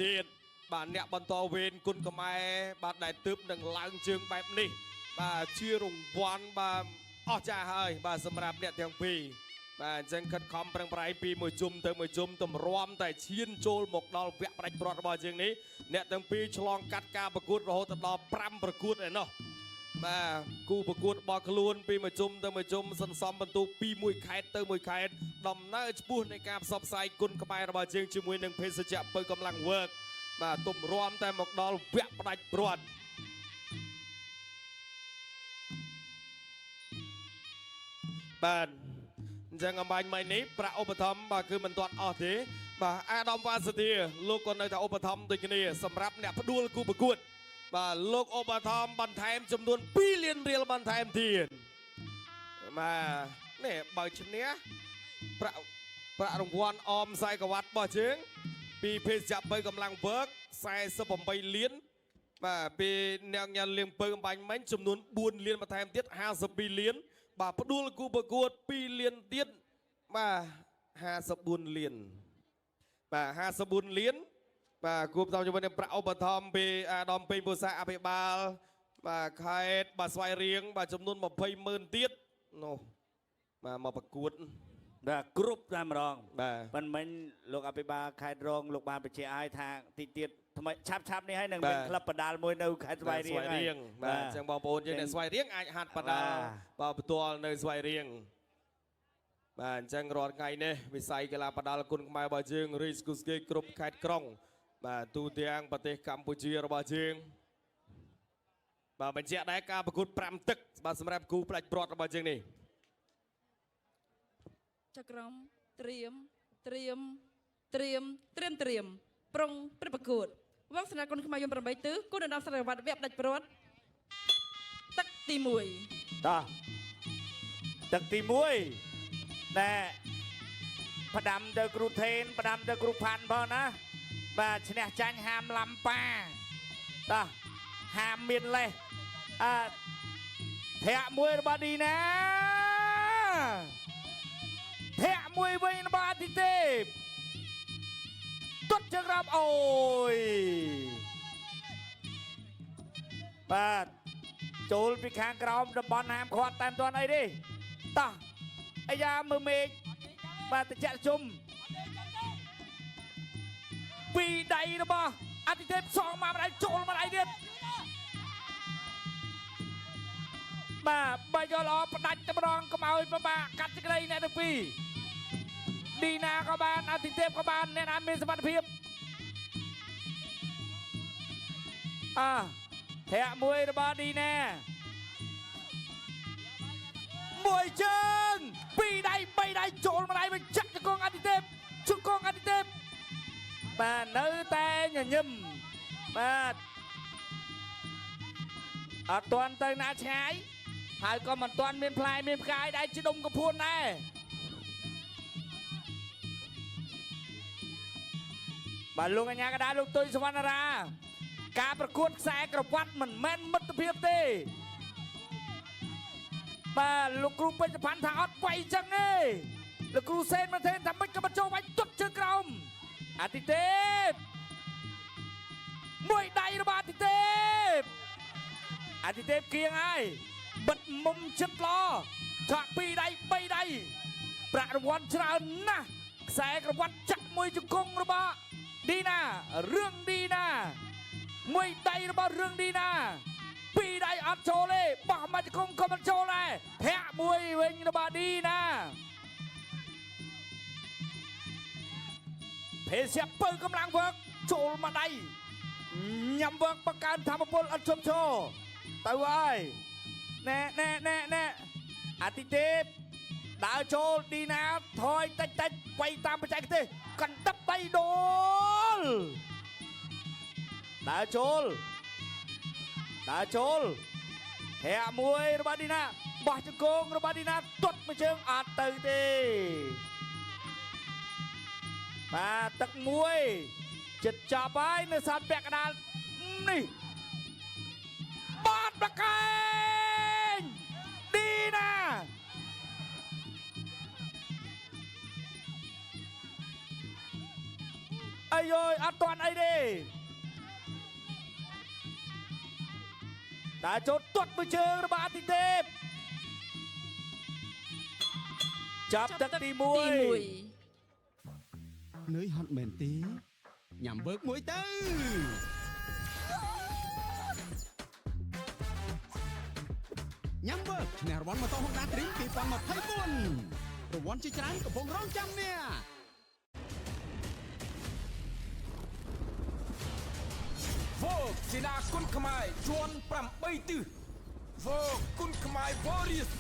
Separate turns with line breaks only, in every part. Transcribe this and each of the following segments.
ទៀតបាទអ្នកបន្តវេនគុណខ្មែរបាទដែលទើបនឹងឡើងជើងបែបនេះបាទជារង្វាន់បាទអស្ចារ្យហើយបាទសម្រាប់អ្នកទាំងពីរបាទអញ្ចឹងខិតខំប្រឹងប្រែងពីមួយជុំទៅមួយជុំទម្រាំតែឈានចូលមកដល់វគ្គផ្ដាច់ព្រាត់របស់យើងនេះអ្នកទាំងពីរឆ្លងកាត់ការប្រកួតរហូតដល់5ប្រកួតឯណោះបាទគូប្រកួតរបស់ខ្លួនពីមួយជុំទៅមួយជុំសន្សំបន្ទុកពីមួយខេត្តទៅមួយខេត្តដំណើរឆ្ពោះនៃការផ្សព្វផ្សាយគុណខ្មែររបស់យើងជាមួយនឹងភេសជ្ជៈពៅកម្លាំងវើកបាទទម្រាំតែមកដល់វគ្គផ្ដាច់ព្រាត់បាទអញ្ចឹងអំបញ្ញមិញនេះប្រាក់ឧបត្ថម្ភបាទគឺមិនទាន់អស់ទេបាទអាដាមវ៉ាសាធាលោកក៏នៅតែឧបត្ថម្ភដូចគ្នាសម្រាប់អ្នកផ្ដួលគូប្រកួតបាទលោកឧបត្ថម្ភបន្ថែមចំនួន2លានរៀលបន្ថែមទៀតបាទនេះបើឈ្នះប្រាក់រង្វាន់អមខ្សែក្រវ៉ាត់របស់ជើងពីភេសជ្ជៈពៅកម្លាំងវើក48លានបាទពីអ្នកញ៉ាំលៀងពៅអំបញ្ញមិញចំនួន4លានបន្ថែមទៀត52លានបាទផ្ដួលគូប្រកួត2លានទៀតបាទ54លានបាទ54លានបាទគូផ្សំជាមួយនឹងប្រាក់ឧបត្ថម្ភពីអាដាមពេញពុសាអភិបាលបាទខេត្តបាទស្វាយរៀងបាទចំនួន200000ទៀតនោះបាទមកប្រកួត
បាទគ្រប់តែម្ដង
បាទ
មិនមិញលោកអភិបាលខេត្តរងលោកបានបញ្ជាក់ឲ្យថាទីទៀតថ្មីឆាប់នេះហើយនឹងមានក្លឹបបដាល់មួយនៅខេត្តស្វាយរៀង
បាទអញ្ចឹងបងប្អូនយើងនៅស្វាយរៀងអាចហាត់បដាល់បាទផ្ទាល់នៅស្វាយរៀងបាទអញ្ចឹងរាល់ថ្ងៃនេះវិស័យកីឡាបដាល់គុណខ្មែររបស់យើងរីស្គូស្គីគ្រប់ខេត្តក្រុងបាទទូទាំងប្រទេសកម្ពុជារបស់យើងបាទបញ្ជាក់ដែរការប្រកួត5ទឹកបាទសម្រាប់គូផ្ដាច់ព្រាត់របស់យើងនេះ
ចក្រមត្រៀមប្រុងព្រឹកប្រកួតវងស្នាគុណខ្មែរយម8ទិសគុណដំណសារវត្តវគ្គផ្ដាច់ព្រាត់ទឹកទី1
តោះទឹកទី1ណែផ្ដាំទៅគ្រូថេនផ្ដាំទៅគ្រូផាន់ផងណាបាទឈ្នះចាញ់ហាមឡំប៉ាតោះហាមមានលេះធាក់មួយរបស់ឌីណាធាក់មួយវិញរបស់អាទិទេពទុតជើងរាប់អូយបាទចូលពីខាងក្រោមតំបន់ហាមឃាត់តែមិនទាន់អីទេតោះអាយ៉ាមើលមេឃបាទតិចជុំពីដៃរបស់អាទិទេពសងមកម្ដាយចូលម្ដាយទៀតបាទបើយកល្អផ្ដាច់តែម្ដងកុំឲ្យប្របាកាត់សេចក្តីអ្នកទាំងពីរឌីណាក៏បានអាទិទេពក៏បានអ្នកណាមានសមត្ថភាពធាក់មួយរបស់ឌីណាមួយជើងពីរដៃបីដៃចូលម្ដាយវិញចាក់ជង្គង់អាទិទេពជង្គង់អាទិទេពបាទនៅតែញញឹមបាទអត់ទាន់ទៅណាឆ្ងាយហើយក៏មិនទាន់មានផ្លែមានផ្កាយដែលជាដុំកពួនដែរបាទលោកអញ្ញាកដាលោកទុយសវណ្ណរាការប្រកួតខ្សែក្រវ៉ាត់មិនមែនមិត្តភាពទេបាទលោកគ្រូពេជ្រផាន់ថាអត់វាយចឹងទេលោកគ្រូសេនមកទេថាមិនក៏បញ្ចូលវាយទុតជើងក្រោមអាទិទេពមួយដៃរបស់អាទិទេពអាទិទេពគៀងហើយបិទមុំចិត្តឡឆាក់ពីរដៃបីដៃប្រាក់រង្វាន់ច្រើនណាស់ខ្សែក្រវ៉ាត់ចាក់មួយជង្គង់របស់ឌីណារឿងឌីណាមួយដៃរបស់រឿងឌីណាពីរដៃអត់ចូលទេបោះមកជង្គង់ក៏មិនចូលដែរធាក់មួយវិញរបស់ឌីណាភេសជ្ជៈពៅកម្លាំងវើកចូលមកដៃញ៉ាំវើកបង្កើនធម៌ពលអត់ជុំឈរទៅហើយណែអាទិទេពដើរចូលឌីណាថយតិចវាយតាមបច្ចេកទេសកណ្ដិបដៃដូលដើរចូលធាក់មួយរបស់ឌីណាបោះជង្គង់របស់ឌីណាទាត់មួយជើងអត់ទៅទេបាទទឹកមួយចិត្តចាប់ហើយនៅសាត់ពាក់កដាលនេះបាត់ប្រកែងឌីណាអី យអត់ទាន់អីទេតាចូលទាត់មួយជើងរបស់អាទិទេពចាប់ទឹកទី1
នឿយហត់មែនទេញ៉ាំវើកមួយទៅញ៉ាំវើកឈ្នះរង្វាន់ម៉ូតូ Honda Dream 2024រង្វាន់ជាច្រើនកំពុងរងចាំអ្នក
Vogue សេនាគុនខ្មែរជាន់8ទិស Vogue គុនខ្មែរ Warriors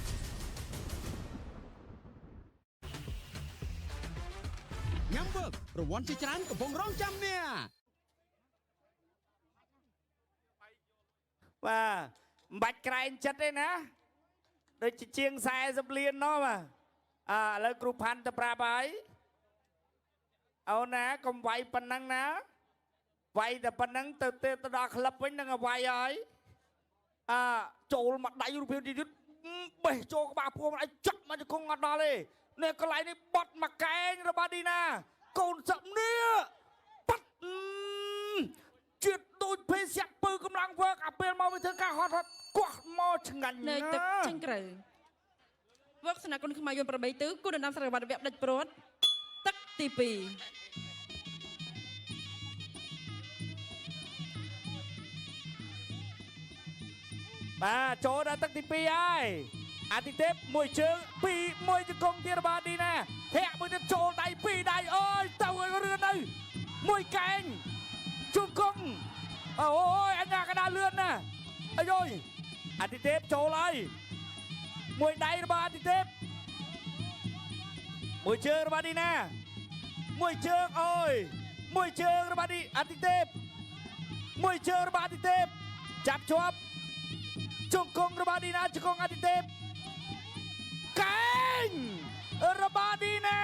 ញ៉ាំវើករង្វាន់ជាច្រើនកំពុងរងចាំអ្នក
បាទមិនបាច់ក្រែងចិត្តទេណាដូចជាជាង40លានណោះបាទឥឡូវគ្រូផាន់ទៅប្រាប់ហើយអូនណាកុំវាយប៉ុណ្ណឹងណាវាយតែប៉ុណ្ណឹងទៅដល់ក្លឹបវិញនឹងវាយហើយចូលមកដៃរូបភាពទីទៀតបេះចូលក្បាលពួរមកឲ្យចាក់មកជង្គង់អត់ដល់ទេនេះកន្លែងនេះបត់មកកែងរបស់ឌីណាកូនសឹកនេះបាត់ជាតិដូចភេសជ្ជៈពើកម្លាំងវើកអាពេលមកវាធ្វើការហត់កោះមកឆ្ងាញ់
នៅ
ណា
ទឹកចេញក្រៅវឹកស្នាគុណខ្មែរយន្ត8ទិសគុណដំណាំសារវត្តវគ្គដាច់ព្រាត់ទឹកទី2
បាទចូលដល់ទឹកទី2ហើយអាទិទេពមួយជើងមួយជង្គង់ទៀតរបស់ឌីណាធាក់មួយទៀតចូលដៃ2ដៃអើយទៅឲ្យរឿនទៅមួយកែងជង្គង់អូយអញ្ញាកដាលឿនណាអាយអាទិទេពចូលហើយមួយដៃរបស់អាទិទេពមួយជើងរបស់ឌីណាមួយជើងអើយមួយជើងរបស់អាទិទេពមួយជើងរបស់អាទិទេពចាប់ជាប់ជង្គង់របស់ឌីណាជង្គង់អាទិទេពកែងរបស់ឌីណា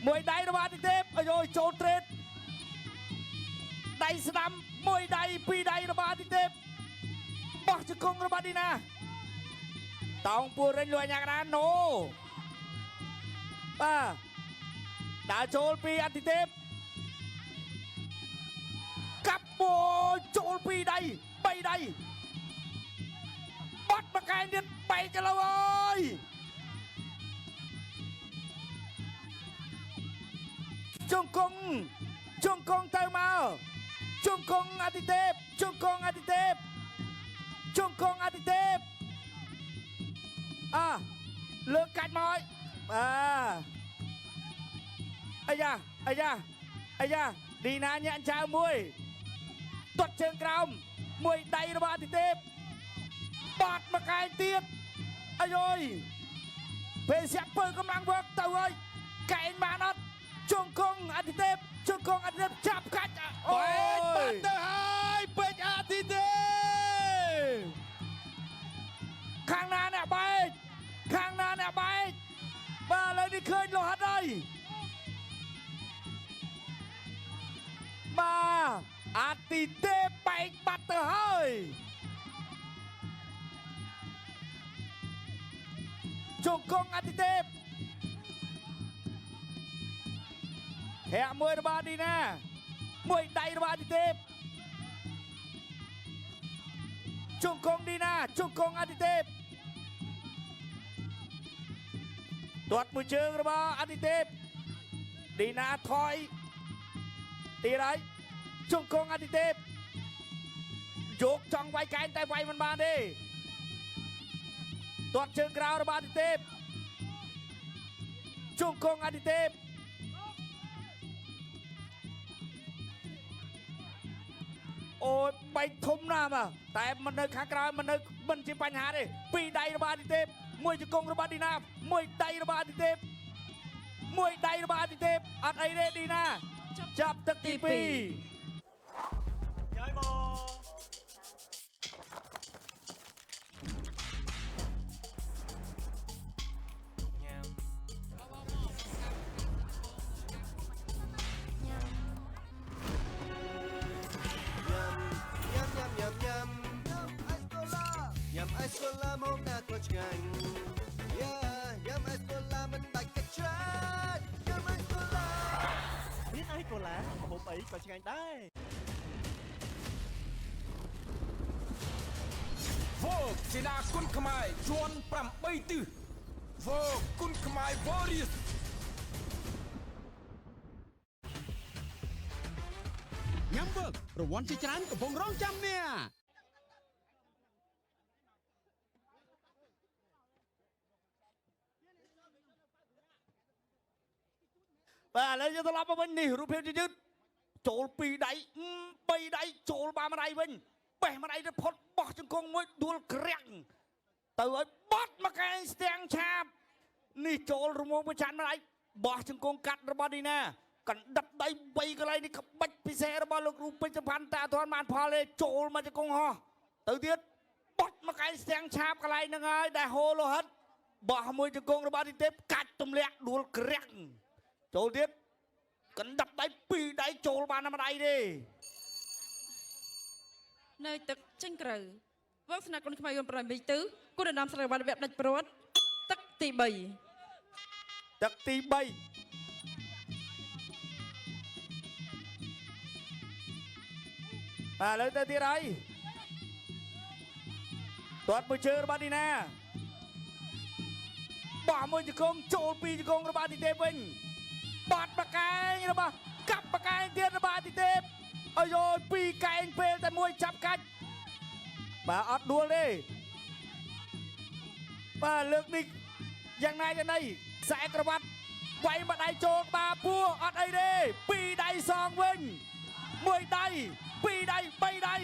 មួយដៃរបស់អាទិទេពអាយចូលត្រេតដៃស្ដាំមួយដៃ2ដៃរបស់អាទិទេពបោះជង្គង់របស់ឌីណាតោងពួររិញលួយញាកណាណូបាទដើរចូលពីអាទិទេពកាប់បោចូល2ដៃ3ដៃបាត់មកកែទៀត3គីឡូអើយជង្គង់ទៅមកជង្គង់អាទិទេពជង្គង់អាទិទេពជង្គង់អាទិទេពលើកកាច់មកអាយ៉ាឌីណាញាក់ចៅមួយទាត់ជើងក្រោមមួយដៃរបស់អាទិទេពបាត់មកកែងទៀតអាយភេសជ្ជៈពើកម្លាំងវើកទៅហើយកែងបានអត់ជង្គង់អាទិទេពជង្គង់អាទិទេពចាប់កាច់អូយបាត់ទៅហើយពេជ្រអាទិទេពខាងណាអ្នកបែកបាទឥឡូវនេះឃើញលោហិតហើយបាទអាទិទេពបែកបាត់ទៅហើយជង្គង់អាទិទេពធាក់មួយរបស់ឌីណាមួយដៃរបស់អាទិទេពជង្គង់ឌីណាជង្គង់អាទិទេពទាត់មួយជើងរបស់អាទិទេពឌីណាថយទីហើយជង្គង់អាទិទេពយកចង់វាយកែងតែវាយមិនបានទេទាត់ជើងក្រៅរបស់អាទិទេពជង្គង់អាទិទេពអូយបែកធំណាស់បាទតែមិននៅខាងក្រៅមិនជាបញ្ហាទេ2ដៃរបស់អាទិទេពមួយជង្គង់របស់ឌីណាមួយដៃរបស់អាទិទេពអត់អីទេឌីណាចាប់ទឹកទី2
យាយបងញ៉ាំអេសកូឡាមកណាក៏ឆ្ងាញ់ញ៉ាំអេសកូឡាមិនដាច់កាច់ឆ្ងាញ់ញ៉ាំអេសកូឡាមានអ
កូឡាហូបអីក៏ឆ្ងាញ់ដែរ
Vogue សេនាគុនខ្មែរជាន់8ទិស Vogue គុនខ្មែរ Warriors
ញ៉ាំវើករង្វាន់ជាច្រើនកំពុងរងចាំអ្នក
បាទឥឡូវយើងត្រឡប់មកវិញនេះរូបភាពយឺតចូល2ដៃ3ដៃចូលបានម្ដាយវិញបេះម្ដាយទៅផុតបោះជង្គង់មួយដួលក្រាំងទៅឲ្យបត់មកកែងស្ទាំងឆាបនេះចូលរងងប្រច័នម្ដាយបោះជង្គង់កាត់របស់នេះណាកណ្ដិតដៃ3កន្លែងនេះក្បាច់ពិសេសរបស់លោកគ្រូពេជ្រផាន់តាអត់ទាន់បានផលទេចូលមកជង្គង់ហោះទៅទៀតបត់មកកែងស្ទាំងឆាបកន្លែងហ្នឹងហើយដែលហូរលោហិតបោះមួយជង្គង់របស់នេះទេកាច់ទម្លាក់ដួលក្រាំងចូលទៀតកណ្ដាប់ដៃ2ដៃចូលបានតែម្ដាយទេ
នៅទឹកចេញក្រៅវងស្នាគុនខ្មែរយន្ត8ទិសគុណដំណាំសារវត្តវគ្គដាច់ព្រាត់ទឹកទី3
ទឹកទី3ឥឡូវទៅទៀតហើយទាត់មួយជើងរបស់នេះណាបោះមួយជង្គង់ចូល2ជង្គង់របស់ទីទេពវិញបាត់បកែងរបស់កាប់បកែងទៀតរបស់ទីទេពអាយយ2កែងពេលតែមួយចាប់កាច់បាទអត់ដួលទេបាទលើកនេះយ៉ាងណាយ៉ាងណីខ្សែក្រវ៉ាត់វាយម្ដាយចូលក្បាលពួរអត់អីទេ2ដៃសងវិញ1ដៃ2ដៃ3ដៃ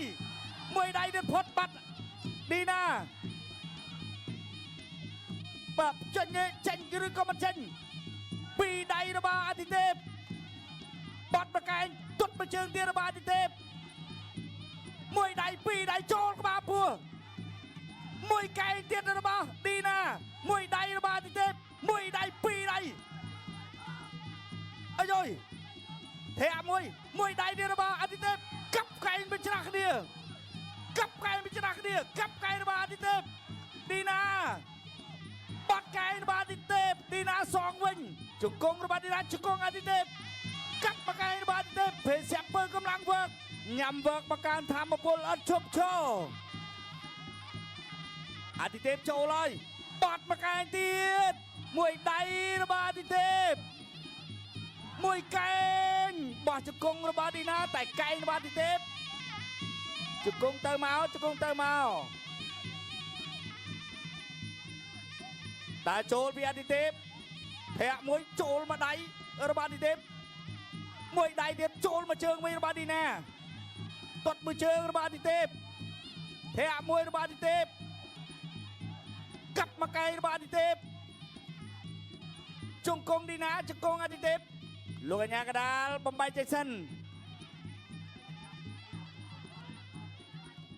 1ដៃទៀតផុតបាត់ឌីណាបាទចេញឬក៏មិនចេញ2ដៃរបស់អាទិទេពបាត់បកែងទុតមួយជើងទៀតរបស់អាទិទេព1ដៃ2ដៃចូលក្បាលពួរ1កែងទៀតរបស់ឌីណា1ដៃរបស់អាទិទេព1ដៃ2ដៃអាយយធាក់1ដៃទៀតរបស់អាទិទេពកាប់កែងបញ្ច្រាស់គ្នាកាប់កែងបញ្ច្រាស់គ្នាកាប់កែងរបស់អាទិទេពឌីណាបាត់កែងរបស់អាទិទេពឌីណាសងវិញជង្គង់របស់ឌីណាជង្គង់អាទិទេពកាប់បកែងរបស់អាទិទេពភេសពើកម្លាំងវើកញ៉ាំវើកបកានធម្មពលអត់ឈប់ឈរអាទិទេពចូលហើយបាត់បកែងទៀត1ដៃរបស់អាទិទេព1កែងបោះជង្គង់របស់ឌីណាតែកែងរបស់អាទិទេពជង្គង់ទៅមកជង្គង់ទៅមកតែចូលពីអាទិទេពធាក់មួយចូលមកដៃរបស់អាទិទេព1ដៃទៀតចូលមកជើងវិញរបស់ឌីណាទាត់មួយជើងរបស់អាទិទេពធាក់មួយរបស់អាទិទេពកាប់មកកែងរបស់អាទិទេពជង្គង់ឌីណាជង្គង់អាទិទេពលោកកញ្ញាកដាលបំបីចេញសិន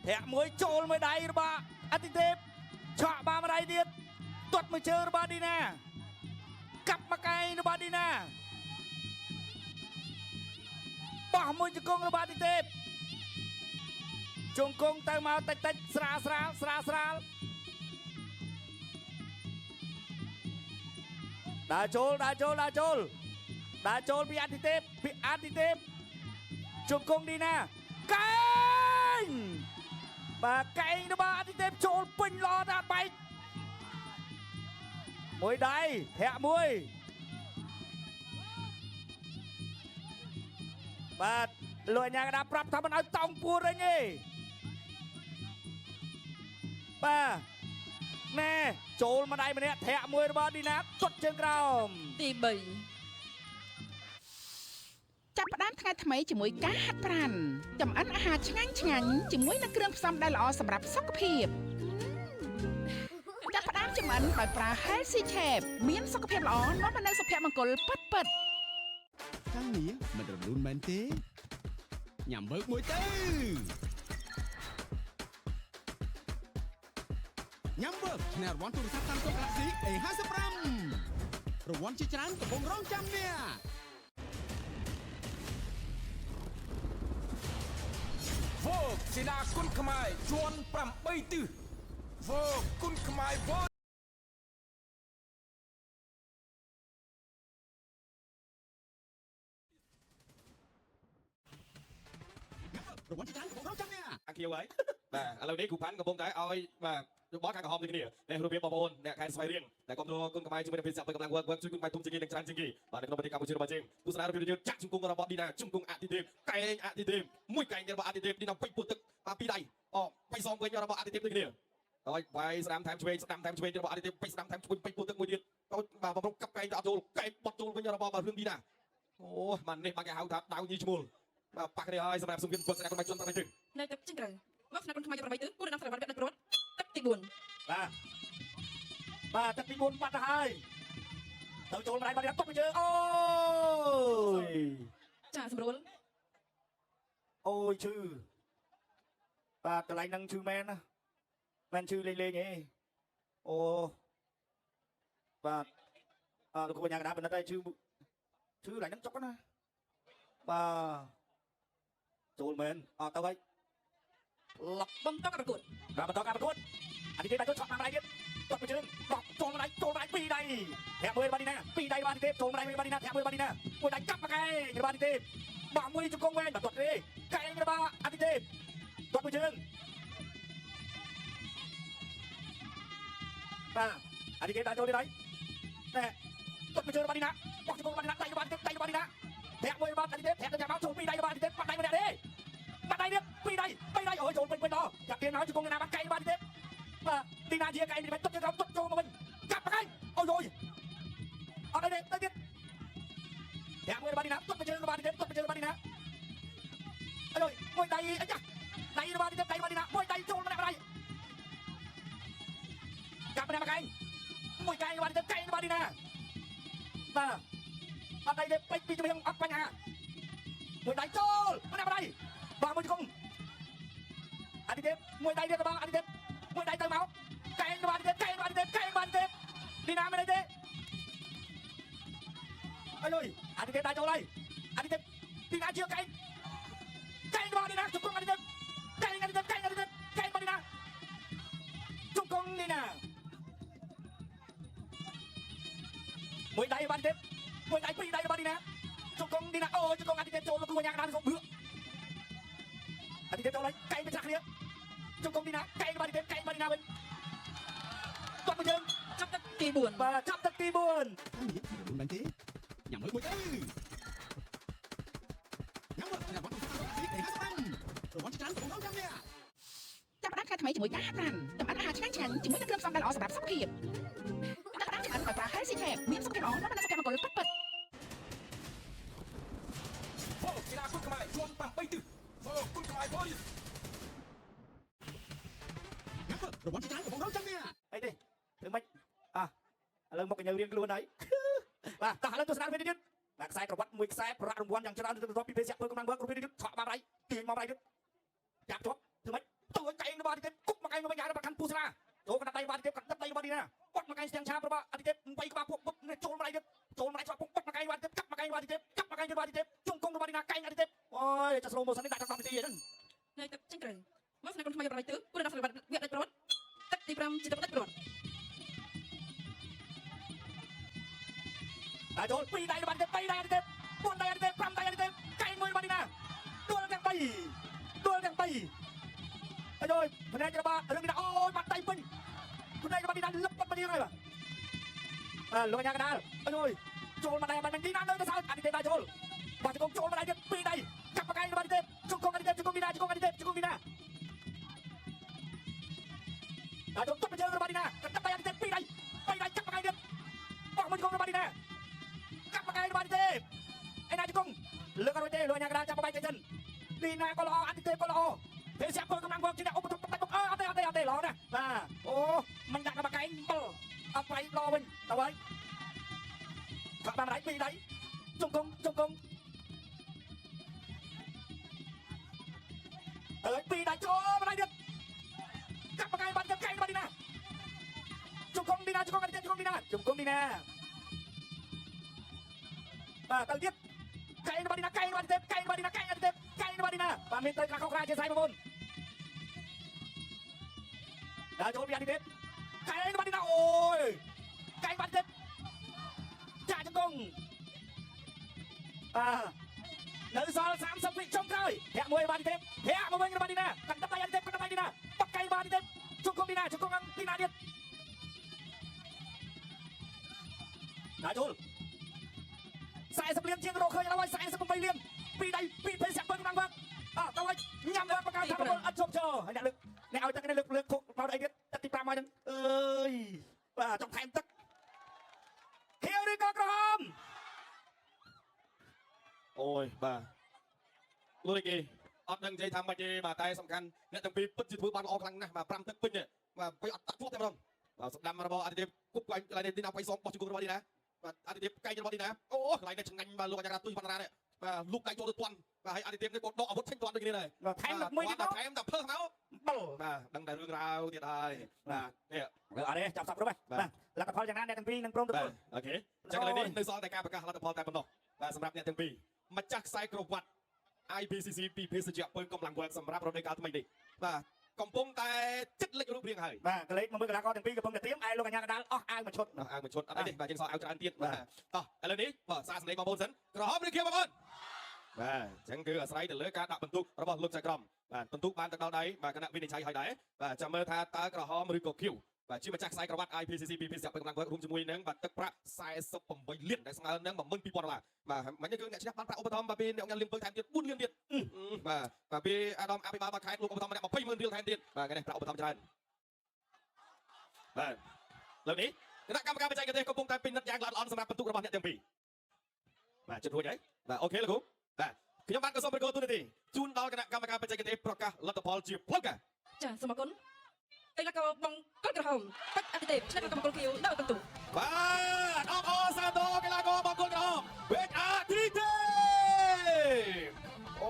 ធាក់មួយចូលមួយដៃរបស់អាទិទេពឆក់បានមួយដៃទៀតទាត់មួយជើងរបស់ឌីណាកាប់មកកែងរបស់ឌីណាបោះមួយជង្គង់របស់អាទិទេពជង្គង់ទៅមកតិចស្រាលដើរចូលពីអាទិទេពជង្គង់ឌីណាកែងបាទកែងរបស់អាទិទេពចូលពេញឡដល់បែក1ដៃធាក់មួយបាទលោកអាញាកដាប្រាប់ថាមិនឲ្យតោងពួរវិញទេបាទណែចូលម្ដាយម្នាក់ធាក់មួយរបស់ឌីណាទុតជើងក្រោម
ទី3
ចាប់ផ្ដើមថ្ងៃថ្មីជាមួយការហាត់ប្រាណចម្អិនអាហារឆ្ងាញ់ជាមួយនឹងគ្រឿងផ្សំដែលល្អសម្រាប់សុខភាពចាប់ផ្ដើមចម្អិនដោយប្រើ Healthy Chef មានសុខភាពល្អនាំមកនូវសុភមង្គលពិត
ខាងនេះមិនរលូនមែនទេញ៉ាំវើកមួយទៅញ៉ាំវើកឈ្នះរង្វាន់ទូរស័ព្ទ Samsung Galaxy A55 រង្វាន់ជាច្រើនកំពុងរងចាំអ្នក
Vogue សេនាគុនខ្មែរជាន់8ទិស Vogue គុនខ្មែរ Warriors
រង្វាន់ជាច្រើនកំពុងរកចាំអ្នក
អាគីវហើយបាទឥឡូវនេះគូផាន់កំពុងតែឲ្យបាទបោះខាងក្រហមដូចគ្នានេះរូបភាពបងប្អូនអ្នកខេត្តស្វាយរៀងដែលគ្រប់គ្រងគុណខ្មែរជាមួយនឹងភាសាកម្លាំងវឹកជួយគុណខ្មែរទុំជាងគេនឹងច្រើនជាងគេបាទនៅក្នុងប្រទេសកម្ពុជារបស់យើងទស្សនារូបភាពយន្តចាក់ជង្គង់របស់ឌីណាជង្គង់អតិទេពកែងអតិទេពមួយកែងទៀតរបស់អតិទេពឌីណាពេញពោះទឹកបាទពីរដៃអូបៃសងវិញរបស់អតិទេពដូចគ្នាហើយវាយស្ដាំថែមឆ្វេងស្ដាំថែមឆ្វេងទៀតរបស់អតិទេពពេញស្ដាំថែមឆ្វេងពេញពោះទឹកមួយទៀតទៅបាទបំរុងកាប់កែងទៅអត់ចូលកែងបត់ចូលវិញរបស់បាទរឿងឌីណាអូបាទនេះបាទគេហៅថាដាវញីឈ្មោលបាទប៉ះគ្នាហើយសម្រាប់សង្គ្រាមពលស្នេហ៍គុណខ្មែរជន់ប្រទេស
នៅទឹកជើងក្រៅវគ្គស្នាគុណខ្មែរប្របីទិសគូរដំសារវត្តវគ្គដឹកព្រត់ទឹកទី4
បាទទឹកទី4បាត់ទៅហើយទៅចូលម្ដាយបាត់ទុកទៅជើអូយ
ចាសម្រួល
អូយឈឺបាទកន្លែងហ្នឹងឈឺមែនណាមិនឈឺលេងទេអូបាទលោកគ្រូញ៉ាំកណ្ដាលបណ្ឌិតតែឈឺកន្លែងហ្នឹងចុកណាបាទចូលមែនអត់ទៅហើយឡប់
បន្តការប្រកួត
បាទបន្តការប្រកួតអានេះគេដាក់ចូលឆក់តាមដៃទៀតទុកទៅជើងបោះចូលម្ដាយពីរដៃធាក់មួយបាត់នេះណាពីរដៃបាទទេចូលម្ដាយមួយបាត់នេះណាធាក់មួយបាត់នេះណាមួយដៃកាប់មកកែរបស់នេះទេបោះមួយជង្គង់វិញបាទទុកទេកែរបស់អានេះទេទុកទៅជើងបាទអានេះគេដាក់ចូលនេះដៃណែទុកទៅជើងរបស់នេះណាបោះជង្គង់របស់នេះណាដៃរបស់នេះទេដៃរបស់នេះណាធាក់មួយបាត់អានេះទេធាក់ទៅចាំមកចូលពីរដៃរបស់នេះទេបាត់ដៃម្នាក់ទេបាត់ដៃទៀតពីរដៃអូយចូលពេញដល់ចាក់ទៀតមកជង្គង់ណាបាត់កែរបស់នេះទេបាទទីណាជាកែនេះមិនទុកទៅក្រោមទុកចូលមកវិញកាប់មកកែអូយអត់ទេទៅទៀតធាក់មួយរបស់នេះណាទុកទៅជើងរបស់នេះទេទុកទៅជើងរបស់នេះណាអូយមួយដៃអីចាដៃរបស់នេះទេដៃរបស់នេះណាមួយដៃចូលម្នាក់ម្ដាយកាប់ម្នាក់មកកែមួយកែរបស់នេះទេកែរបស់នេះណាបាទអត់ដៃទេពេញពីជំនាញអត់បញ្ហាមួយដៃចូលម្នាក់ម្ដាយបាទមួយជង្គង់អានេះទេមួយដៃទៀតរបស់អានេះទេមួយដៃទៅមកកែរបស់នេះទេកែរបស់នេះទេកែរបស់នេះទេឌីណាមិនទេអើយអានេះទេដៃចូលហើយអានេះទេឌីណាជាកែរបស់នេះណាជង្គង់អានេះទេកែរបស់នេះទេកែរបស់នេះណាជង្គង់នេះណាមួយដៃរបស់នេះទេមួយដៃពីរដៃរបស់នេះណាជង្គង់នេះណាអូជង្គង់អានេះទេចូលលោកគ្រូញ៉ាំដល់គាត់បឺអានេះទេចូលហើយកែមិនចាស់គ្នាជង្គង់នេះណាកែរបស់នេះទេកែរបស់នេះណាវិញទុកទៅជើង
ចាប់ទឹកទី4
បាទចាប់ទឹកទី4
មិនមែនទេញ៉ាំមួយទៅញ៉ាំមើលរង្វាន់ទីគេហាស្ដាំរង្វាន់ជាច្រើនកំពុងរកចាំអ្នក
ចាប់ផ្ដើមខែថ្មីជាមួយការហាត់ប្រាណចម្អិនអាហារឆ្ងាញ់ៗជាមួយនឹងគ្រឿងផ្សំដែលល្អសម្រាប់សុខភាពចាប់ផ្ដើមចម្អិនដោយប្រើ Healthy Chef មានសុខភាពល្អនិងមានសុខភាពអង្គុយពិតៗ
វោកកីឡាគុណខ្មែរជាន់8ទិសវោកគុណខ្មែរបរិយា
ញ៉ាំមើលរង្វាន់ជាច្រើនកំពុងរកចាំអ្នក
អីទេធ្វើម៉េចឥឡូវមកកញ្ញើរៀងខ្លួនហើយបាទតោះឥឡូវទស្សនាវីដេអូទៀតបាទខ្សែក្រវ៉ាត់មួយខ្សែប្រដាក់រង្វាន់យ៉ាងច្រើនទៅពីភេសជ្ជៈធ្វើកម្លាំងវើករូបវីដេអូទៀតឆក់បាត់ដៃទាញមកដៃទៀតចាប់ជាប់ធ្វើម៉េចទៅឲ្យកែងរបស់ទៀតគុកមកកែងមកវិញហើយប្រកាន់ពូស្រាចូលកណ្ដាប់ដៃរបស់ទៀតកណ្ដាប់ដៃរបស់នេះណាបាត់មកកែងស្ទាំងឆាប្ររបស់អតិទេព8ក្បាលពួកពុកចូលមកដៃទៀតចូលមកដៃច្បាប់ពុកបាត់មកកែងរបស់ទៀតកាប់មកកែងរបស់ទៀតចាប់មកកែងរបស់ទៀតជង្គង់របស់នេះណាកែងអតិទេពអូយចាស្រូម៉ូសិននេះដាក់ដល់10នាទីហ្នឹង
នៅទឹកជើងក្រៅវគ្គស្នាគុណខ្មែរប្របីទិសគូរដំសារវត្តវគ្គដឹកព្រត់ទឹកទី5ជាទឹកដឹកព្រត់
ដាក់ចូល2ដៃរបស់ទៀត3ដៃទៀត4ដៃទៀត5ដៃទៀតកែងមួយរបស់នេះណាដួលទាំង3អើយផ្នែករបស់រឿងនេះអូយបាត់ដៃពេញផ្នែករបស់នេះណាលឹបបាត់មកទៀតហើយបាទលោកញ៉ាកណ្ដាលអើយចូលមកដៃបាត់មិនទីណានៅទៅសើចអានេះទេដាក់ចូលបាត់ជង្គង់ចូលមកដៃទៀត2ដៃកាប់មកកែងរបស់ទៀតជង្គង់អានេះទៀតជង្គង់នេះណាជង្គង់អានេះទៀតជង្គង់នេះណាដាក់ចូលទុកទៅជើងរបស់នេះណាកាប់ដៃអានេះទៀត2ដៃ3ដៃកាប់មកកែងទៀតបោះមួយជង្គង់របស់នេះណាកាប់មកកែងរបស់នេះទេឯណាជង្គង់លើកអត់ទេលោកញ៉ាកណ្ដាលចាប់បាយចេញនេះណាក៏ល្អអានេះទេក៏ល្អthế sẽ phơi công năng vâng chỉ đạo ôm một tay ở đây ló nè và ô mình đặt là cái bờ ở phải lo mình đâu ấy các bạn đấy bị đấy trung công bị đấy cho vào đây được các bạn cái đi nè trung công đi nè và đầu tiên cây nó đi nè và mình tới các không ra trên sai một đã chỗ bị ăn đi tiếp cây nó đi nào ôi cây bắn tiếp trả cho công នៅសល់30វិចុងក្រោយធាក់មួយបានទេធាក់មកវិញរបស់ឌីណាកាន់តែយ៉ាងទេកាន់តែឌីណាបាក់កៃបានទេជង្គង់ឌីណាជង្គង់ឌីណាទៀតណាជុល40លានជាងរកឃើញហើយ48លានពីដៃពីភេសជ្ជៈបើកម្លាំងវឹកដល់ឲ្យញ៉ាំដល់បកាថាអត់ជប់ចោហើយអ្នកឲ្យទឹកនេះលើកធុកបោតអីទៀតទឹកទី5ហើយហ្នឹងអើយបាទចង់ថែមទឹកខៀវឬក៏ក្រហម
អូយបាទលោកនេះគេអត់ដឹងនិយាយថាម៉េចទេបាទតែសំខាន់អ្នកទាំងពីរពិតជាធ្វើបានល្អខ្លាំងណាស់បាទ5ទឹកពេញបាទពេលអត់តាក់ធ្លាប់តែម្ដងបាទស្ដាំរបស់អតិថិគប់កន្លែងនេះទីណាបៃសងបោះជង្គង់របស់នេះណាបាទអតិថិកៃរបស់នេះណាអូកន្លែងនេះឆ្ងាញ់បាទលោកអាចារ្យទុយបណ្ណានេះបាទលោកដៃចូលទៅទាន់បាទហើយអតិថិនេះក៏ដកអាវុធឆេញទាន់ដូចគ្នាដែរថ
ែមទឹកមួយទៀតថ
ែមតែភើសមកបាទដឹងតែរឿងរ៉ាវទៀតហើយបាទនេះ
អត់ទេចាប់សាប់គ្រប់ហើយបាទលទ្ធផលយ៉ាងណាអ្នកទាំងពីរនឹងព្រមទទួល
អូខេចឹងឥឡូវនេះនៅសល់តែការប្រកាសលទ្ធផលតែប៉ុណ្ណោះបាទសម្រាប់អ្នកទាំងពីរម្ចាស់ខ្សែក្រវ៉ាត់ IPCC ពីភេសជ្ជៈពើកម្លាំងវែកសម្រាប់រដូវកាលថ្មីនេះបាទកំពុងតែចិត្តលេចរូបរាងហើយប
ាទកលេចមកមើលកីឡាករទាំងពីរកំពុងតែត្រៀមឯលោកកញ្ញាកដាលអស់អាវមួយឈុតអ
ាវមួយឈុតអត់ទេបាទយើងសល់អាវច្រើនទៀតបាទតោះឥឡូវនេះបាទសារសម្លេងបងប្អូនសិនក្រហមឬខៀវបងប្អូនបាទអញ្ចឹងគឺអាស្រ័យទៅលើការដាក់បន្ទុករបស់លោកចៅក្រមបាទបន្ទុកបានទៅដល់ដៃបាទគណៈវិនិច្ឆ័យហើយដែរបាទចាំមើលថាតើក្រហមឬក៏ខៀវបាទជាម្ចាស់ខ្សែក្រវ៉ាត់ IPCC ពីភេសជ្ជៈពើកម្លាំងវែករួមជាមួយនឹងបាទទឹកប្រាក់48លានដែលស្មើនឹង $12,000 បាទមិញគឺអ្នកឈ្នះបានប្រាក់ឧបត្ថម្ភបាទពីអ្នកញ៉ាំលៀងពើថែមទៀត4លានទៀតបាទពីអាដាមអភិបាលបាទខេត្តលោកឧបត្ថម្ភម្នាក់20,000រៀលថែមទៀតបាទថ្ងៃនេះប្រាក់ឧបត្ថម្ភច្រើនបាទលើកនេះគណៈកម្មការបច្ចេកទេសកំពុងតែពិនិត្យយ៉ាងល្អិតល្អន់សម្រាប់បន្ទុករបស់អ្នកទាំងពីរបាទជិតរួចហើយបាទអូខេលោកគ្រូបាទខ្ញុំបាទក៏សូមប្រកល់ទូនាទីជូនដល់គណៈកម្មការបច្ចេកទេសប្រកាសលទ្ធផលជាផ្លូវការច
ាសូមអរគុណកីឡាករបងកុលក្រហមបាច់អតិថិឆ្នះកម្មករខៀវនៅបន្ទុកប
ាទអបអរសាទរកីឡាករបង្គោលក្រហមវេកអាទីទេអូ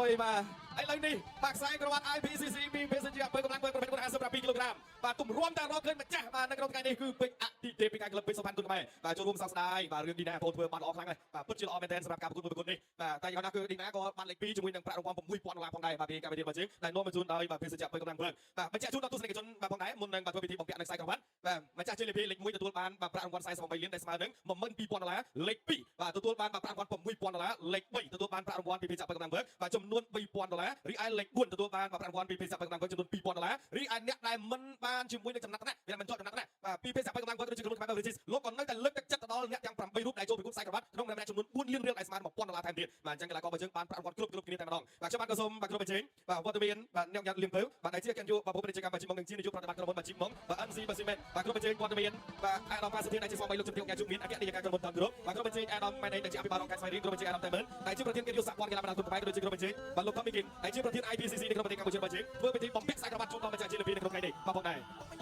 យបាទឥឡូវនេះបាក់ខ្សែក្រវ៉ាត់ IPCC ពីភេសជ្ជៈពើកម្លាំងវែកប្រភេទ57គីឡូក្រាមបាទទម្រាំតែរកឃើញម្ចាស់បាទនៅក្នុងថ្ងៃនេះគឺពេជ្រអតិទេពីការក្លឹបពេជ្រសុផាន់គុណខ្មែរបាទចូលរួមសោកស្ដាយបាទរឿងឌីណាកូនធ្វើបានល្អខ្លាំងហើយបាទពិតជាល្អមែនទែនសម្រាប់ការប្រកួតប្រកួតនេះបាទតែយ៉ាងណាគឺឌីណាក៏បានលេខ2ជាមួយនឹងប្រាក់រង្វាន់$6,000ផងដែរបាទពីកម្មវិធីរបស់យើងដែលនាំមកជូនដោយបាទភេសជ្ជៈពើកម្លាំងវែកបាទបញ្ជាក់ជូនដល់ទស្សនិកជនបាទផងដែរមុននឹងបាទធ្វើពិធីបំពាក់នៅខ្សែក្រវ៉ាត់បាទម្ចាស់ជ័យលាភីលេខ1ទទួលបានបាទប្រាក់រង្វាន់48លានដែលស្មើនឹង$12,000លេខ2បាទទទួលបានបាទប្រាក់រង្វាន់$6,000លេខ3ទទួលបានប្រាក់រង្វាន់ពីភេសជ្ជៈពើកម្លាំងវែកបាទចំនួន$3,000រីឯលេខ4ទទួលបានប្រាក់រង្វាន់ពីភេសជ្ជៈពើកម្លាំងវែកចំនួន$2,000រីឯអ្នកដែលមិនបានជាមួយនឹងចំណាត់ថ្នាក់វាមិនជាប់ចំណាត់ថ្នាក់បាទពីភេសជ្ជៈពើកម្លាំងវែកដូចជាក្រុមខ្មែរ Beverages លោកក៏នៅតែលើកទឹកចិត្តទៅដល់អ្នកទាំង8រូបដែលចូលប្រកួតខ្សែក្រវ៉ាត់ក្នុងម្នាក់ចំនួន4លានរៀលដែលស្មើនឹង$1,000ថែមទៀតបាទអញ្ចឹងកីឡាកររបស់យើងបានប្រាក់រង្វាន់គ្រប់គ្នាតែម្ដងបាទខ្ញុំបាទក៏សូមបាទគ្រប់បញ្ចេញបាទវត្តមានបាទអ្នកញ៉ាំលៀងពៅបាទដែលជាកិត្តិយសបាទប្រពន្ធរាជការបាជីមុងនឹងជានាយកប្រតិបត្តិក្រុមហ៊ុនបាជីមុងបាទ NC បាស៊ីមែនបាទគ្រប់បញ្ចេញវត្តមានបាទអាដាមប៉ាសិទ្ធិដែលជាស្វាមីលោកជំទាវកែជុំមានអគ្គនាយកការក្រុមហ៊ុនតាមគ្រប់បាទគ្រប់បញ្ចេញអាដាមម៉ែនដែលជាអភិបាលអង្គការស្វែងរៀនគ្រប់បញ្ចេញអាដាមតែមើលដែលជាប្រធានកិត្តិយសសហព័ន្ធកីឡាបណ្ដាលទុនខ្មែរក៏ដូចជាគ្រប់បញ្ចេញបាទលោកថមមីគីងដែលជាប្រធាន IPCC នៅក្នុងប្រទេសកម្ពុជារបស់យើងធ្វើពិធីបំពាក់ខ្សែក្រវ៉ាត់ជូនដល់ម្ចាស់ជ័យលាភីនៅក្នុងថ្ងៃនេះបាទផងដែរ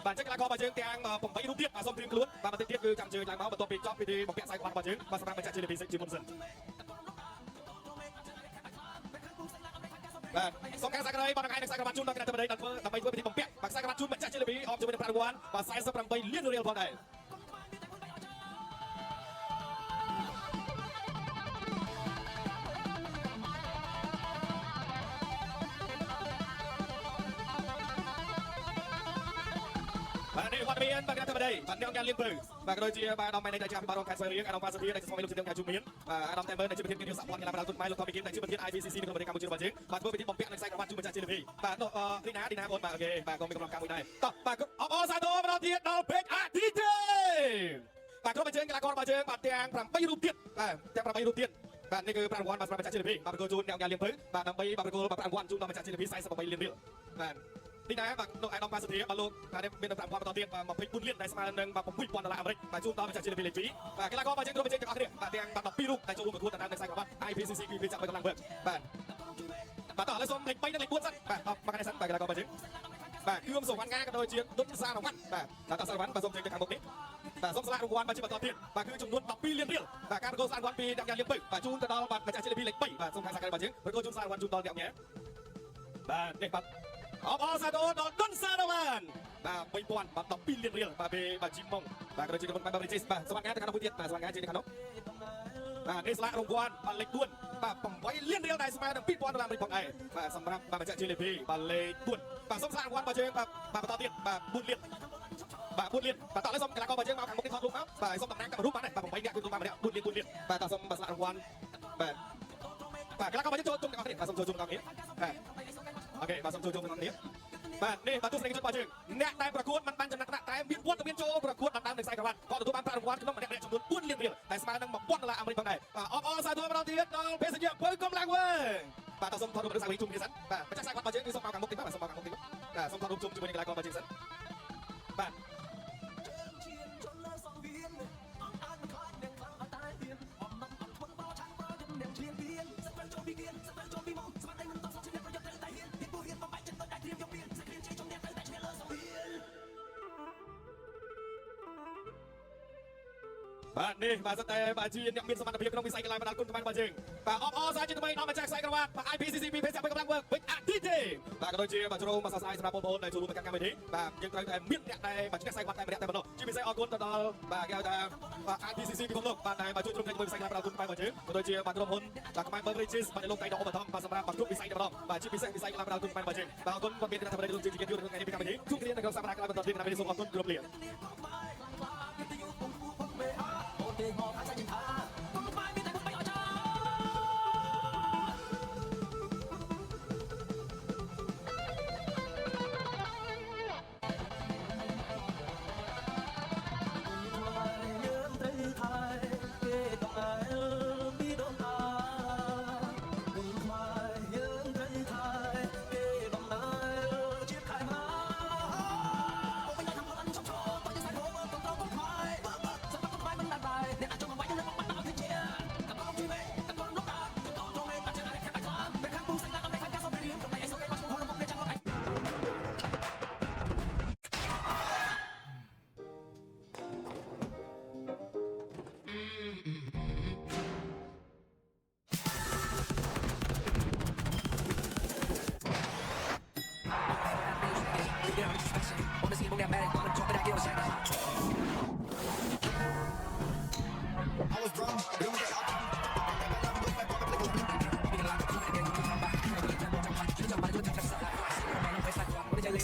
បាទអញ្ចឹងកីឡាកររបស់យើងទាំង8រូបទៀតបាទសូមត្រៀមខ្លួនបាទបន្តិចទៀតគឺចាំជើញឡើងមកបន្ទាប់ពីចប់ពិធីបំពាក់ខ្សែក្រវ៉ាត់របស់យើងបាទសម្រាប់ម្ចាស់ជ័យលាភីជាមុនសិនបាទសូមការសាករាយបងថ្ងៃនឹងខ្សែក្រវ៉ាត់ជូនដល់គណៈតំណែងដើម្បីធ្វើពិធីបំពាក់បាទខ្សែក្រវ៉ាត់ជូនម្ចាស់ជ័យលាភីអបជាមួយនឹងប្រាក់រង្វាន់បាទ48លានរៀលផងដែរបាទនេះវត្តមានបាទគណៈតំណែងបាទអ្នកញ៉ាំលៀងពៅបាទក៏ដូចជាបាទអាដាមម៉ែនដែលជាអភិបាលរងខេត្តស្វាយរៀងអាដាមប៉ាសាធាដែលជាស្វាមីលោកជំទាវកែជុំមានបាទអាដាមតែមើលដែលជាប្រធានកិត្តិយសសហព័ន្ធកីឡាបណ្ដាលទុនខ្មែរលោកថមមីគីងដែលជាប្រធាន IPCC នៅក្នុងប្រទេសកម្ពុជារបស់យើងបាទធ្វើពិធីបំពាក់នឹងខ្សែក្រវ៉ាត់ជូនម្ចាស់ជ័យលាភីបាទឌីណាបងបាទអូខេបាទក៏មានកម្លាំងការមួយដែរតោះបាទអបអរសាទរម្ដងទៀតដល់ពេជ្រអតិទេបាទគ្រប់បញ្ចេញកីឡាកររបស់យើងបាទទាំង8រូបទៀតបាទទាំង8រូបទៀតបាទនេះគឺប្រាក់រង្វាន់បាទសម្រាប់ម្ចាស់ជ័យលាភីបាទប្រកួតជូនអ្នកញ៉ាំលៀងពៅបាទដើម្បីបាទប្រកួតបាទប្រាក់រង្វាន់ជូនដល់ម្ចាស់ជ័យលាភី48លានរៀលបាទឌីណាបាទលោកអាដាមប៉ាសាធាបាទលោកបាទមានប្រាក់រង្វាន់បន្តទៀតបាទ24លានដែលស្មើនឹងបាទ$6,000អាមេរិកបាទជូនដល់ម្ចាស់ជ័យលាភីលេខ2បាទកីឡាកររបស់យើងគ្រប់បញ្ចេញទាំងអស់គ្នាបាទទាំងបាទ12រូបដែលចូលរួមប្រកួតតាមនៅខ្សែក្រវ៉ាត់ IPCC ពីភេសជ្ជៈពើកម្លាំងវែកបាទបាទតោះឥឡូវសូមលេខ3និងលេខ4សិនបាទមកខាងនេះសិនបាទកីឡាកររបស់យើងបាទគឺសុវណ្ណការក៏ដូចជាដុតសាររង្វាន់បាទដល់សាររង្វាន់បាទសូមជើញទៅខាងមុខនេះបាទសូមស្លាករង្វាន់បាទជាបន្តទៀតបាទគឺចំនួន12លានរៀលបាទការប្រកួតសាររង្វាន់ពីអ្នកញ៉ាំលៀងពៅបាទជូនទៅដល់បាទម្ចាស់ជ័យលាភីលេខ3បាទសូមខាងសាកលរបស់យើងប្រកួតជូនសាររង្វាន់ជូនដល់អ្នកញ៉ាំបាទនេះបាទអបអរសាទរដល់ដុនសាររង្វាន់បាទ$3,000បាទ12លានរៀលបាទពីបាទជីមុងបាទក៏ដូចជាក្រុមហ៊ុន Beverages បាទសូមការទៅខាងនោះទៀតបាទសូមការជើញទៅខាងនោះបាទនេះស្លាករង្វាន់បាទលេខ4បាទ8លានរៀលដែលស្មើនឹង$2,000អាមេរិកផងដែរបាទសម្រាប់បាទម្ចាស់ជ័យលាភីបាទលេខ4បាទសូមស្លាករង្វាន់របស់យើងបាទបន្តទៀតបាទ4លានបាទ4លានបាទតោះឥឡូវសូមកីឡាកររបស់យើងមកខាងមុខនេះថតរូបមកបាទសូមតំណាងកាមេរូបបានដែរបាទ8នាក់គឺទូបានម្នាក់4លានបាទតោះសូមបាទស្លាករង្វាន់បាទ បាទកីឡាករមកចូលជុំទាំងអស់គ្នាបាទសូមចូលជុំទាំងអស់គ្នាបាទអូខេបាទសូមចូលជុំទាំងអស់គ្នាបាទនេះបាទទស្សនិកជនរបស់យើងអ្នកដែលប្រកួតមិនបានចំណាត់ថ្នាក់តែមានវត្តមានចូលប្រកួតដណ្ដើមនៅខ្សែក្រវ៉ាត់ក៏ទទួលបានប្រាក់រង្វាន់ក្នុងម្នាក់ចំនួន4លានរៀលតែស្មើនឹង$1000អាមេរិកផងដែរបាទអបអរសាទរម្ដងទៀតដល់ភេសជ្ជៈពៅកំឡើងវើបាទសូមថតរូបមនុស្សសាវីជុំគ្នាសិនបាទម្ចាស់ខ្សែគាត់របស់យើងគឺសូមមកខាងមុខតិចបាទសូមមកខាងមុខតិចបាទសូមថតរូបជុំជាមួយនឹងកីឡាកររបស់យើងសិនបាទបាទនេះបាទស្ទើរបាទជាអ្នកមានសមត្ថភាពក្នុងវិស័យកីឡាបណ្ដាលគុណខ្មែររបស់យើងបាទអបអរសាជាថ្មីដល់ម្ចាស់ខ្សែក្រវ៉ាត់បាទ IPCC ភេសជ្ជៈកម្លាំងវើវិចអាទីទេបាទក៏ដូចជាបាទជ្រុំមកសរសៃសម្រាប់បងប្អូនដែលចូលរួមក្នុងកម្មវិធីបាទយើងត្រូវតែមានអ្នកដែលបាទឈ្នះខ្សែក្រវ៉ាត់តែម្នាក់តែប៉ុណ្ណោះជាពិសេសអរគុណទៅដល់បាទគេហៅថាបាទ IPCC ពិភពលោកបាទដែលបាទជួយជ្រោមជ្រែងជាមួយវិស័យកីឡាបណ្ដាលគុណខ្មែររបស់យើងក៏ដូចជាបាទក្រុមហ៊ុនបាទខ្មែរ Beverages បាទលោកតែដកឧបត្ថម្ភបាទសម្រាប់បាទគ្រប់វិស័យតែម្ដងបាទជាពិសេសវិស័យកីឡាបណ្ដាលគុណខ្មែររបស់យើងបាទអរគុណបាទមានអ្នកធ្វើរយជាជាយូរក្នុងថ្ងៃនេះពីកម្មវិធីជួបគ្នានៅក្នុងសប្តាហ៍ក្រោយបន្តទៀតដើម្បីសូមអរគុណគ្រប់លាន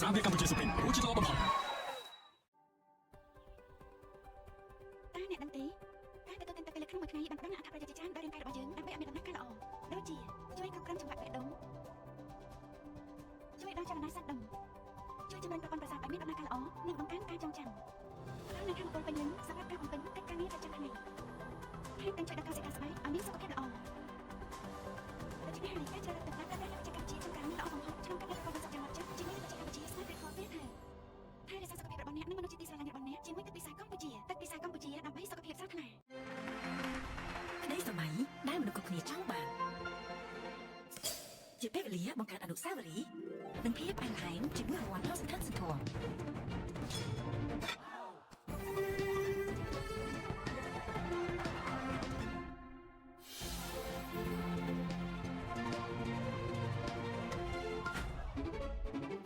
សាវាកម្ពុជាសុភិនរួចជាល្អបំផុត
តាអ្នកដឹងទេការទទួលទានទឹកពេលក្នុងមួយថ្ងៃបានផ្ដល់នូវអត្ថប្រយោជន៍ជាច្រើនដល់រាងកាយរបស់យើងដើម្បីឲ្យមានដំណើរការល្អដូចជាជួយគ្រប់គ្រងចង្វាក់បេះដូងជួយដល់ចលនាសាច់ដុំជួយជំរុញប្រព័ន្ធប្រសាទឲ្យមានដំណើរការល្អនិងបង្កើនការចងចាំហើយនៅខាងពលពេញលេញសម្រាប់ការបំពេញកិច្ចការងារប្រចាំថ្ងៃហើយទាំងជួយដល់កសិកម្មស្បែកឲ្យមានសុខភាពល្អដូច្នេះហើយការជ្រើសរើសទឹកដាក់តែជាកម្ពុជាចំការល្អបំផុតក្នុងការប្រកបវិស័យចលនាជាមួយទឹកកម្ពុជាស្មារតីខុសទៀតហើយរក្សាសុខភាពរបស់អ្នកនិងមនុស្សជាទីស្រឡាញ់របស់អ្នកជាមួយទឹកពិសាកម្ពុជាទឹកពិសាកម្ពុជាដើម្បីសុខភាពស្រស់ថ្លាក្តីសម័យដែលមនុស្សគ្រប់គ្នាចង់បានជាពេលវេលាបង្កើតអនុស្សាវរីយ៍និងភាពផ្អែមល្ហែមជាមួយរង្វាន់ដ៏សំខាន់ៗ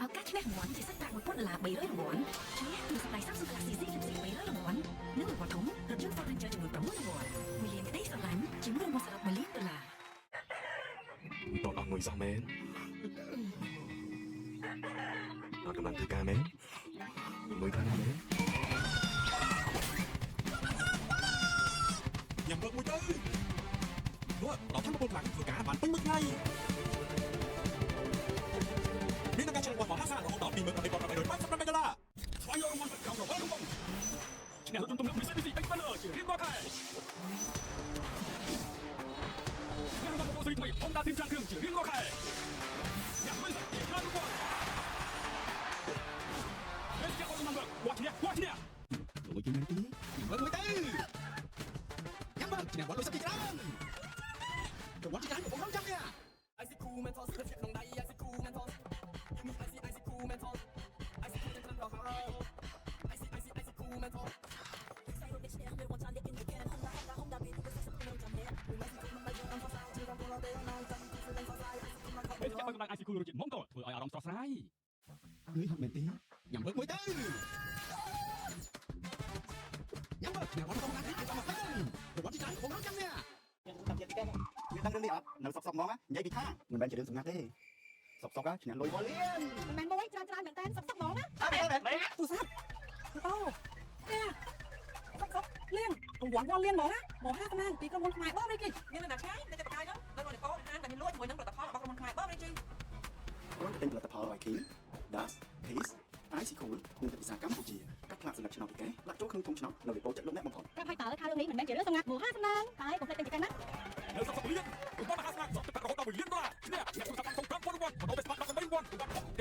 ឱកាសឈ្នះរង្វាន់ជាសាច់ប្រាក់$1000 300រង្វាន់ឈ្នះទូរស័ព្ទដៃ Samsung Galaxy Z Flip 300រង្វាន់និងរង្វាន់ធំរថយន្ត Ford Ranger ចំនួន6រង្វាន់1លានក្តីស្រឡាញ់ជាមួយរង្វាន់សរុប$1លានតើអត់មួយសោះមែនអត់កម្លាំងធ្វើការមែនមួយខាងមែនញ៉ាំមួយទៅនោះដល់ថាមកខ្លាំងធ្វើការបានពេញមួយថ្ងៃមានការឆ្លងបោះមក50រហូតដល់$28888ស្វែងរករង្វាន់ប្រចាំរបស់លោកឈ្នះរថយន្តទំនើប Mitsubishi Xpander ជារៀងរាល់ខែឈ្នះរង្វាន់ម៉ូតូស៊េរីថ្មី Honda Dream ច្រើនគ្រឿងជារៀងរាល់ខែញ៉ាំមិនជាច្រើនរង្វាន់ពេលជាអូនមកវត្តឈ្នះមួយជំនាន់ទីមួយទៅញ៉ាំមើលឈ្នះវត្តលុយសាច់ច្រើនរង្វាន់ច្រើនរបស់ខ្ញុំចាំនេះICQ Mentos ស្ថិតក្នុងដៃ ICQ Mentos មាន ICQ Mentos ICQ ទាំងដល់ហើយ ICQ Mentos ពេលចាប់បាន ICQ រជាតិមកតធ្វើឲ្យអារម្មណ៍ស្រស់ស្រាយឃើញមែនទេញ៉ាំមើលមួយទៅញ៉ាំមើលញ៉ាំមកដល់ណាគេមកទៅរង្វាន់ច្រើនរបស់ខ្ញុំចាំនេះតាមចិត្តគេមានដឹងរឿងនេះអត់នៅសុកហ្មងនិយាយពីខាងមិនមែនជារឿងសម្ងាត់ទេសុកឈ្នះលុយ1លានមិនមែនមួយច្រើនមែនតើសុកហ្មងណាមែនទូរស័ព្ទអូនេះសុកលៀងរង្វាន់1លានហ្មងណាមក50ណាពីក្រុមហ៊ុនខ្មែរបងនេះគេមានតែឆ្ងាយតែបកាយហ្នឹង
របស់អ្នកបងហានតែមានលួចជាមួយនឹងផលិតផលរបស់ក្រុមហ៊ុនខ្មែរបងនេះជឿ
គ្រាន់តែទិញផលិតផល Viking Das Peace IC Cool និងទឹកភាសាកម្ពុជាកាត់ផ្លាកសម្រាប់ឆ្នោតពីកែដាក់ចូលក្នុងធុងឆ្នោតនៅលើពោចិត្តលោកអ្នកបំផុត
ប្រាប់ឲ្យតើថារឿងនេះមិនមែនជារឿងសម្ងាត់មហាសំណាងតែកុំភ្លេចទាំងចែកណា
នៅសប្តាហ៍លៀនគុំបានមហាស្នាសម្រាប់ទឹករហូតដល់1លានដុល្លារឈ្នះអ្នកទូរស័ព្ទធំ5 1 1 បដូរទៅស្មាតដល់8 1